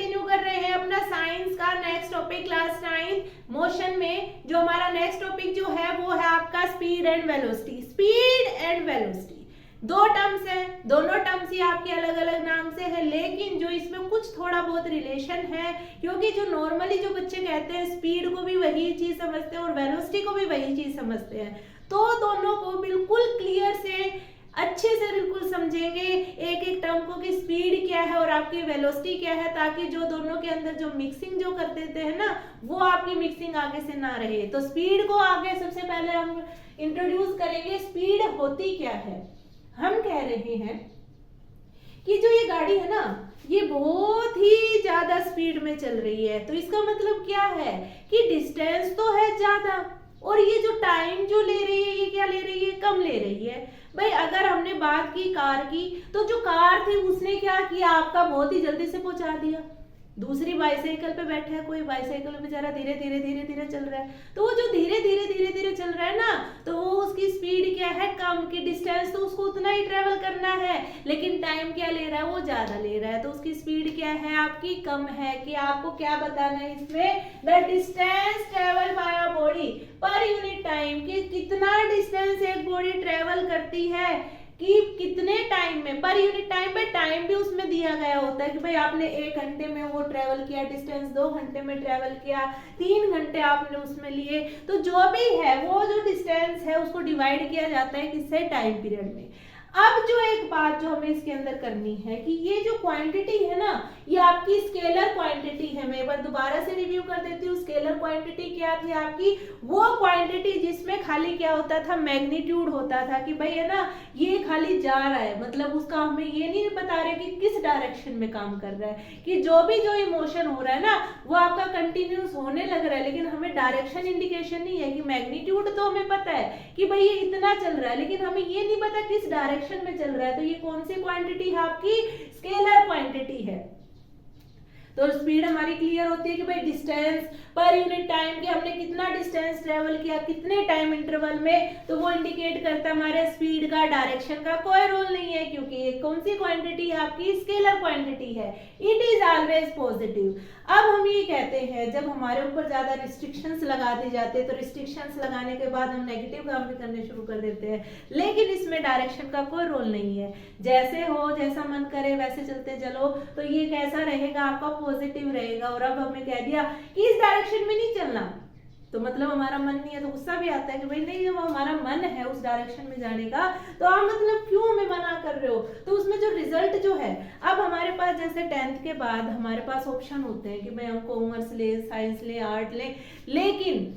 Continue कर रहे हैं अपना साइंस का नेक्स्ट टॉपिक क्लास 9 मोशन में। जो हमारा नेक्स्ट टॉपिक जो है वो है आपका speed and velocity. Speed and velocity दो टर्म्स है, दोनों टर्म्स ही आपके अलग अलग नाम से है, लेकिन जो इसमें कुछ थोड़ा बहुत रिलेशन है, क्योंकि जो नॉर्मली जो बच्चे कहते हैं स्पीड को भी वही चीज समझते हैं और वेलोसिटी को भी वही चीज समझते हैं, तो दोनों को बिल्कुल क्लियर से अच्छे से बिल्कुल समझेंगे एक एक टर्म को कि स्पीड क्या है और आपकी वेलोसिटी क्या है, ताकि जो दोनों के अंदर जो मिक्सिंग जो कर देते हैं ना वो आपकी मिक्सिंग आगे से ना रहे। तो स्पीड को आगे सबसे पहले हम इंट्रोड्यूस करेंगे। स्पीड होती क्या है? हम कह रहे हैं कि जो ये गाड़ी है ना ये बहुत ही ज्यादा स्पीड में चल रही है, तो इसका मतलब क्या है कि डिस्टेंस तो है ज्यादा और ये जो टाइम जो ले रही है ये क्या ले रही है? कम ले रही है। भाई अगर हमने बात की कार की, तो जो कार थी उसने क्या किया? आपका बहुत ही जल्दी से पहुंचा दिया। दूसरी बाइसाइकिल पे बैठा है कोई, बाइसाइकिल बेचारा धीरे धीरे धीरे धीरे चल रहा है, तो वो जो धीरे धीरे धीरे धीरे चल रहा है ना, तो वो उसकी स्पीड क्या है? कम। की डिस्टेंस तो उसको उतना ही ट्रेवल करना है, लेकिन टाइम क्या ले रहा है? वो ज्यादा ले रहा है, तो उसकी स्पीड क्या है? आपकी कम है। कि आपको क्या बताना है इसमें? The distance travel by a body पर यूनिट टाइम, कि कितना डिस्टेंस एक बॉडी ट्रेवल करती है कि कितने टाइम में, पर यूनिट टाइम पे टाइम भी उसमें दिया गया होता है कि भाई आपने 1 घंटे में वो ट्रेवल किया डिस्टेंस, 2 घंटे में ट्रेवल किया, 3 घंटे आपने उसमें लिए, तो जो भी है वो जो डिस्टेंस है उसको डिवाइड किया जाता है किससे? टाइम पीरियड में। अब जो एक बात जो हमें इसके अंदर करनी है कि ये जो क्वांटिटी है ना ये आपकी स्केलर क्वांटिटी है। मैं एक बार दोबारा से रिव्यू कर देती हूँ। स्केलर क्वांटिटी क्या थी आपकी? वो क्वांटिटी जिसमें खाली क्या होता था? मैग्नीट्यूड होता था कि भाई है ना ये खाली जा रहा है, मतलब उसका हमें ये नहीं बता रहे कि किस डायरेक्शन में काम कर रहा है, कि जो भी जो इमोशन हो रहा है ना वो आपका कंटिन्यूस होने लग रहा है, लेकिन हमें डायरेक्शन इंडिकेशन नहीं है। कि मैग्नीट्यूड तो हमें पता है कि भाई ये इतना चल रहा है, लेकिन हमें ये नहीं पता किस डायरेक्शन में चल रहा है, तो ये कौन सी क्वांटिटी है? आपकी स्केलर क्वांटिटी है। तो स्पीड हमारी क्लियर होती है कि भाई डिस्टेंस पर यूनिट टाइम, कि हमने कितना डिस्टेंस ट्रेवल किया कितने टाइम इंटरवल में, तो वो इंडिकेट करता है हमारे स्पीड का। डायरेक्शन का कोई रोल नहीं है, क्योंकि ये कौन सी क्वांटिटी है? आपकी स्केलर क्वांटिटी है। It is always positive. अब हम ये कहते हैं जब हमारे ऊपर ज्यादा रिस्ट्रिक्शंस लगा दी जाते हैं, तो रिस्ट्रिक्शंस लगाने के बाद हम नेगेटिव काम भी करने शुरू कर देते हैं, लेकिन इसमें डायरेक्शन का कोई रोल नहीं है। जैसे हो, जैसा मन करे वैसे चलते चलो, तो ये कैसा रहेगा? आपका पॉजिटिव रहेगा। और अब हमने कह दिया कि इस डायरेक्शन में नहीं चलना, तो मतलब हमारा मन नहीं है, तो गुस्सा भी आता है कि भाई नहीं, जब हमारा मन है उस डायरेक्शन में जाने का, तो आप मतलब क्यों हमें मना कर रहे हो? तो उसमें जो रिजल्ट जो है, अब हमारे पास जैसे 10th के बाद हमारे पास ऑप्शन होते हैं कि भाई हम कॉमर्स ले, साइंस ले, आर्ट ले, लेकिन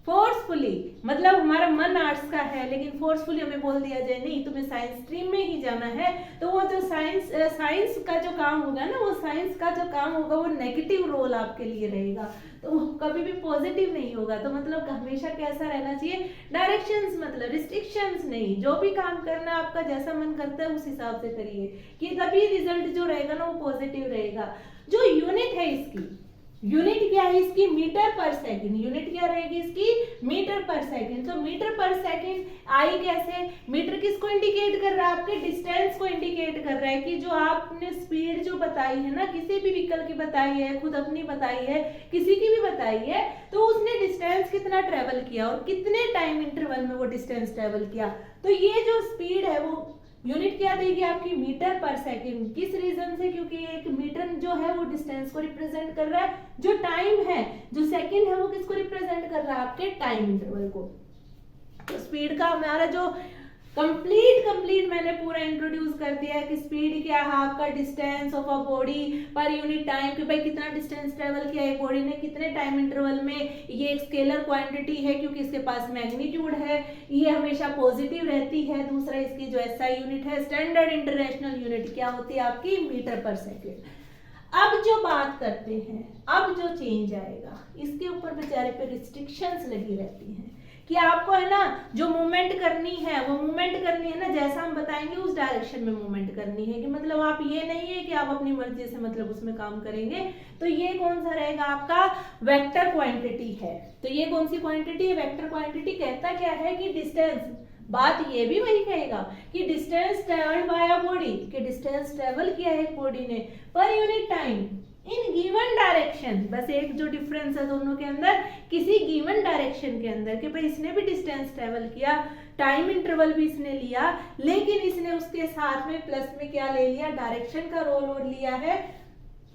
फोर्सफुली, मतलब हमारा मन आर्ट्स का है लेकिन फोर्सफुली हमें बोल दिया जाए नहीं तुम्हें साइंस स्ट्रीम में ही जाना है, तो वो जो साइंस का जो काम होगा ना, वो साइंस का जो काम होगा वो नेगेटिव रोल आपके लिए रहेगा, तो कभी भी पॉजिटिव नहीं होगा। तो मतलब हमेशा कैसा रहना चाहिए? डायरेक्शंस, मतलब रिस्ट्रिक्शंस नहीं, जो भी काम करना आपका जैसा मन करता है उस हिसाब से करिए, कि तभी रिजल्ट जो रहेगा ना वो पॉजिटिव रहेगा। जो यूनिट है इसकी, यूनिट क्या है इसकी? मीटर पर सेकंड। यूनिट क्या रहेगी इसकी? मीटर पर सेकंड। तो मीटर पर सेकंड आई कैसे? मीटर किसको इंडिकेट कर रहा है? आपके डिस्टेंस को इंडिकेट कर रहा है, कि जो आपने स्पीड जो बताई है ना, किसी भी व्हीकल की बताई है, खुद अपनी बताई है, किसी की भी बताई है, तो उसने डिस्टेंस कितना ट्रेवल किया और कितने टाइम इंटरवल में वो डिस्टेंस ट्रेवल किया, तो ये जो स्पीड है वो यूनिट क्या देगी आपकी? मीटर पर सेकंड। किस रीजन से? क्योंकि एक मीटर जो है वो डिस्टेंस को रिप्रेजेंट कर रहा है, जो टाइम है, जो सेकंड है वो किसको रिप्रेजेंट कर रहा है? आपके टाइम इंटरवल को। तो स्पीड का हमारा जो कंप्लीट मैंने पूरा इंट्रोड्यूस कर दिया है कि स्पीड क्या है? आपका डिस्टेंस ऑफ अ बॉडी पर यूनिट टाइम, कि भाई कितना डिस्टेंस ट्रेवल किया है बॉडी ने कितने टाइम इंटरवल में। ये एक स्केलर क्वांटिटी है क्योंकि इसके पास मैग्नीट्यूड है, ये हमेशा पॉजिटिव रहती है। दूसरा इसकी जो एसआई यूनिट है, स्टैंडर्ड इंटरनेशनल यूनिट, क्या होती है आपकी? मीटर पर सेकेंड। अब जो बात करते हैं, अब जो चेंज आएगा इसके ऊपर बेचारे पे रिस्ट्रिक्शंस लगी रहती हैं कि आपको है ना जो मूवमेंट करनी है वो मूवमेंट करनी है ना, जैसा हम बताएंगे उस डायरेक्शन में मूवमेंट करनी है, कि मतलब आप ये नहीं है कि आप अपनी मर्जी से मतलब उसमें काम करेंगे। तो ये कौन सा रहेगा? आपका वेक्टर क्वांटिटी है। तो ये कौन सी क्वांटिटी है? Vector quantity. कहता क्या है कि डिस्टेंस, बात ये भी वही कहेगा कि distance travelled by a body, कि डिस्टेंस ट्रेवल किया है एक बॉडी ने पर यूनिट टाइम इन डायरेक्शन, बस एक जो डिफरेंस है दोनों के अंदर, किसी गिवन डायरेक्शन के अंदर कि भाई इसने भी डिस्टेंस ट्रेवल किया, टाइम इंटरवल भी इसने लिया, लेकिन इसने उसके साथ में प्लस में क्या ले लिया, डायरेक्शन का रोल और लिया है।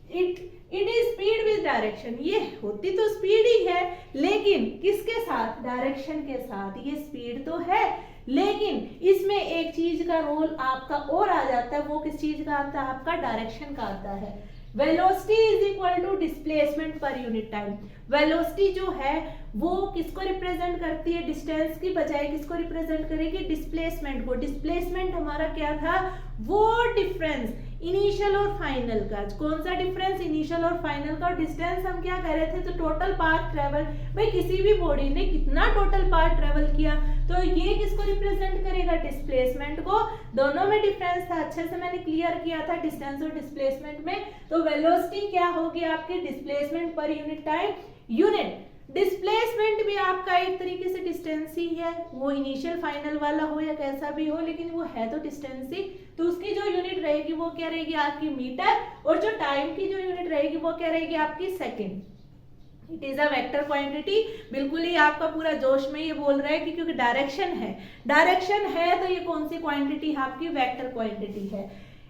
It is speed with direction, ये होती तो स्पीड ही है लेकिन किसके साथ, डायरेक्शन के साथ। ये स्पीड तो है लेकिन इसमें एक चीज का रोल आपका और आ जाता है, वो किस चीज का आता है, आपका डायरेक्शन का आता है। Velocity is equal to displacement per unit time. Velocity जो है वो किसको रिप्रेजेंट करती है, डिस्टेंस की बजाय किसको रिप्रेजेंट करेगी, डिस्प्लेसमेंट को। डिस्प्लेसमेंट हमारा क्या था, वो डिफरेंस इनिशियल और फाइनल का। कौन सा डिफरेंस, इनिशियल और फाइनल का। डिस्टेंस हम क्या कह रहे थे, तो टोटल पाथ ट्रेवल, भाई किसी भी बॉडी ने कितना टोटल पाथ ट्रेवल किया, तो ये किसको रिप्रेजेंट करेगा, डिस्प्लेसमेंट को। दोनों में डिफरेंस था, अच्छे से मैंने क्लियर किया था डिस्टेंस और डिस्प्लेसमेंट में। तो वेलोसिटी क्या होगी आपकी, displacement per unit time unit. Displacement भी आपका एक तरीके से डिस्टेंस ही है, वो इनिशियल फाइनल वाला हो या कैसा भी हो, लेकिन वो है तो डिस्टेंस ही। तो उसकी जो यूनिट रहेगी वो क्या रहेगी आपकी मीटर, और जो टाइम की जो यूनिट रहेगी वो क्या रहेगी आपकी second. It is a vector quantity. बिल्कुल ही आपका पूरा जोश में ये बोल रहा है कि क्योंकि डायरेक्शन है, डायरेक्शन है तो ये कौन सी क्वांटिटी है आपकी, वेक्टर क्वांटिटी है।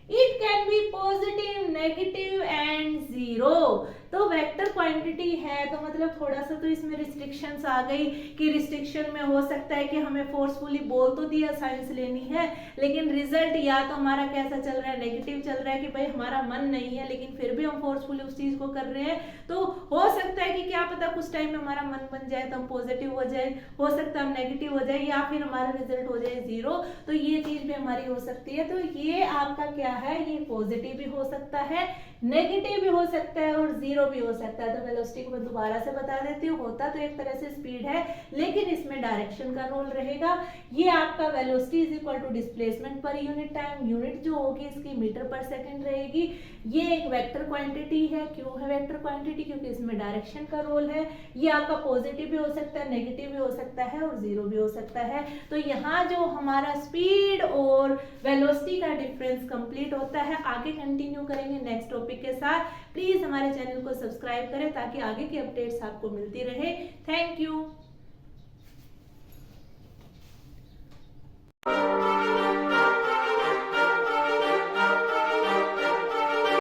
It can be positive, negative and zero. तो वेक्टर क्वांटिटी है तो मतलब थोड़ा सा तो इसमें रिस्ट्रिक्शंस आ गई कि रिस्ट्रिक्शन में हो सकता है कि हमें फोर्सफुली बोल तो दिया साइंस लेनी है, लेकिन रिजल्ट या तो हमारा कैसा चल रहा है, नेगेटिव चल रहा है कि भाई हमारा मन नहीं है लेकिन फिर भी हम फोर्सफुली उस चीज को कर रहे हैं। तो हो सकता है कि क्या पता कुछ टाइम में हमारा मन बन जाए तो हम पॉजिटिव हो जाए, हो सकता है हम नेगेटिव हो जाए, या फिर हमारा रिजल्ट हो जाए जीरो। तो ये चीज भी हमारी हो सकती है। तो ये आपका क्या है, ये पॉजिटिव भी हो सकता है, नेगेटिव भी हो सकता है और जीरो भी हो सकता है। तो वेलोसिटी को मैं दोबारा से बता देती हूँ, होता तो एक तरह से स्पीड है लेकिन इसमें डायरेक्शन का रोल रहेगा। ये आपका velocity is equal to displacement per unit time, unit जो होगी इसकी मीटर पर सेकंड रहेगी। ये एक वेक्टर क्वांटिटी है। क्यों है वेक्टर क्वांटिटी, क्योंकि इसमें डायरेक्शन का रोल है। ये आपका पॉजिटिव भी हो सकता है, नेगेटिव भी हो सकता है और जीरो भी हो सकता है। तो यहाँ जो हमारा स्पीड और वेलोसिटी का डिफरेंस कंप्लीट होता है। आगे कंटिन्यू करेंगे नेक्स्ट टॉपिक के साथ। प्लीज हमारे चैनल को सब्सक्राइब करें ताकि आगे की अपडेट्स आपको मिलती रहे। Thank you.